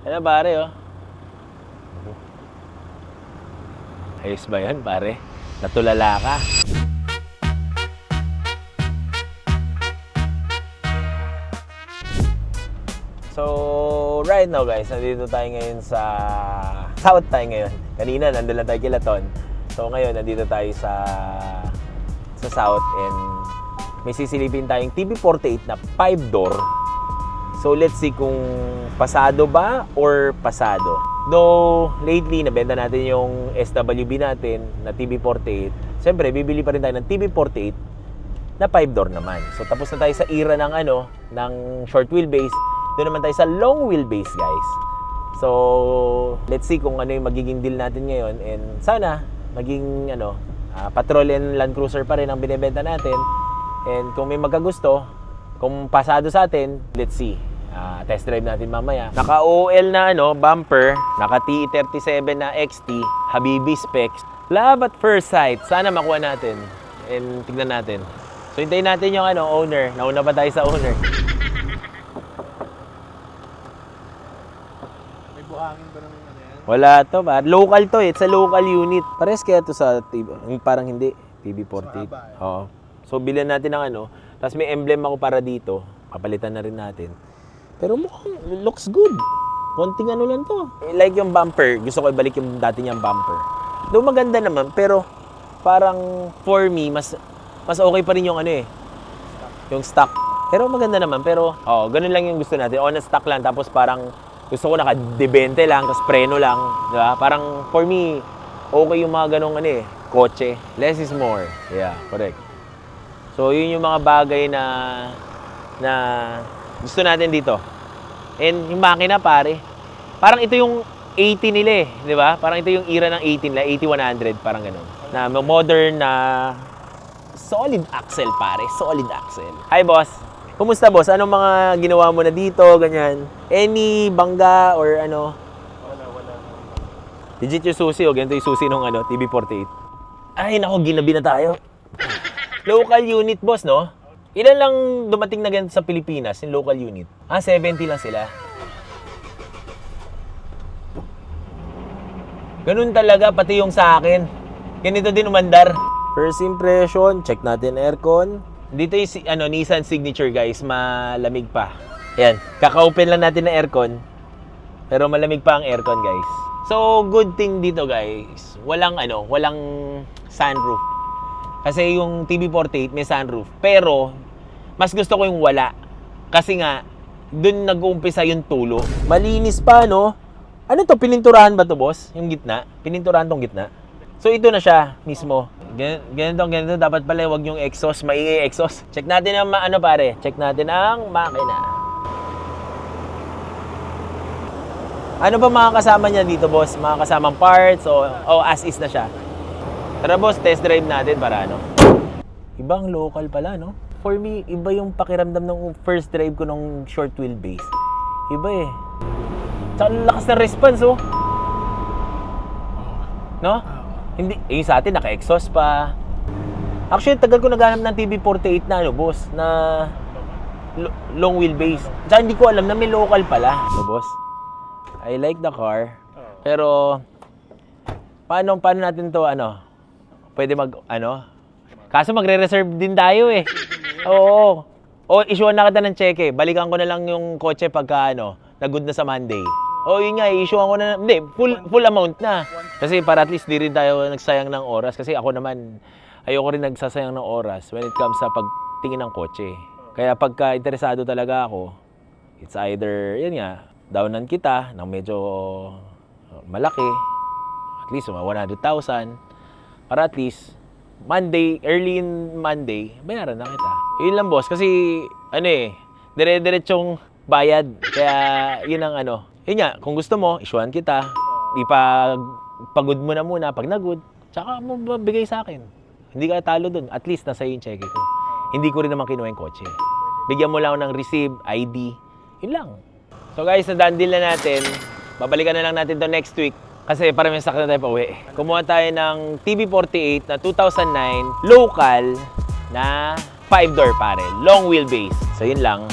Ano pare, oh. Ayos ba yan, pare? Natulala ka. So, right now guys, nandito tayo ngayon sa South tayo ngayon. Kanina, nandun lang tayo kila Ton. So, ngayon, nandito tayo sa South and may sisilipin tayong TB48 na 5-door. So, let's see kung pasado ba or pasado. Though, lately, nabenta natin yung SWB natin na TB48. Siyempre, bibili pa rin tayo ng TB48 na 5-door naman. So, tapos na tayo sa era ng ng short wheelbase. Doon naman tayo sa long wheelbase, guys. So, let's see kung ano yung magiging deal natin ngayon. And sana, maging Patrol and Land Cruiser pa rin ang binibenta natin. And kung may magkagusto, kung pasado sa atin, let's see. Test drive natin mamaya. Naka-OL na bumper, naka TE37 na XT, Habibi specs. Love at first sight. Sana makuha natin. And tignan natin. So, hintayin natin yung owner. Nauna pa tayo sa owner. Buhangin ba ng yan? Wala to ba? Local to eh. It's a local unit. Pares kaya to sa parang hindi. TB48. Oo. So, bilhan natin ng Tapos may emblem ako para dito. Kapalitan na rin natin. Pero mukhang looks good. Konting lang to. Like yung bumper. Gusto ko ibalik yung dati niyang bumper. Though maganda naman. Pero parang for me, mas okay pa rin yung yung stock. Pero maganda naman. Pero ganun lang yung gusto natin. On stock lang. Tapos parang gusto ko naka-debente lang, tapos preno lang, di ba? Parang, for me, okay yung mga ganong kotse. Less is more. Yeah, correct. So, yun yung mga bagay na gusto natin dito. And yung makina, pare, parang ito yung 80 nila di ba? Parang ito yung era ng 80 nila, 8100, parang ganon. Na modern na solid axle, pare. Solid axle. Hi, boss. Kumusta, boss? Anong mga ginawa mo na dito, ganyan? Any bangga or Wala. Legit yung susi, ganito yung susi ng TB48. Ay, nako, ginabi na tayo. Local unit, boss, no? Ilan lang dumating na ganito sa Pilipinas, yung local unit? 70 lang sila. Ganun talaga, pati yung sa akin. Ganito din umandar. First impression, check natin aircon. Dito yung Nissan Signature, guys, malamig pa. Ayan, kaka-open lang natin ng aircon. Pero malamig pa ang aircon, guys. So, good thing dito, guys. Walang sunroof. Kasi yung TB48 may sunroof. Pero, mas gusto ko yung wala. Kasi nga, dun nag-uumpisa yung tulo. Malinis pa, no? Ano to, pininturahan ba to, boss? Yung gitna? Pininturahan tong gitna? So, ito na siya mismo. Ganito. Dapat pala wag yung exhaust, maingay exhaust. Check natin ang pare. Check natin ang makina. Ano ba mga kasama niya dito, boss? Mga kasamang parts o as is na siya? Tara, boss, test drive natin para Ibang local pala, no? For me, iba yung pakiramdam ng first drive ko ng short wheelbase. Iba eh. Tsaka lakas ng response, oh. No? Hindi, sa atin naka-exhaust pa. Actually, tagal ko naghanap ng TB48 na boss, na long wheelbase. Tsaka hindi ko alam na may local pala. So, boss, I like the car. Pero paano natin to pwede kaso magre-reserve din tayo eh. Oo. O issue na kita ng cheque. Balikan ko na lang yung kotse pagka na good na sa Monday. Yun nga, i-issuean ko na. Hindi, full amount na. Kasi para at least di rin tayo nagsayang ng oras. Kasi ako naman, ayoko rin nagsasayang ng oras when it comes sa pagtingin ng kotse. Kaya pagka interesado talaga ako, it's either, yun nga, downan kita ng medyo malaki. At least 100,000. Para at least, early in Monday, bayaran na kita. Yun lang, boss. Kasi, dire-diretsong bayad. Kaya, yun ang Yun nga, kung gusto mo, issuean kita. Ipag-pagod mo na muna pag nagod. Tsaka mo bigay sa akin. Hindi ka talo dun. At least nasa yung cheque ko. Hindi ko rin naman kinuha yung kotse. Bigyan mo lang ako ng receipt, ID. Yun lang. So guys, na-done na natin. Babalikan na lang natin to next week. Kasi para may sakit na tayo pa uwi. Kumuha tayo ng TB48 na 2009 local na 5-door pare. Long wheelbase. So yun lang.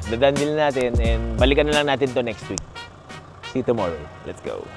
Dadandil natin and balikan na lang natin to next week. See you tomorrow. Let's go.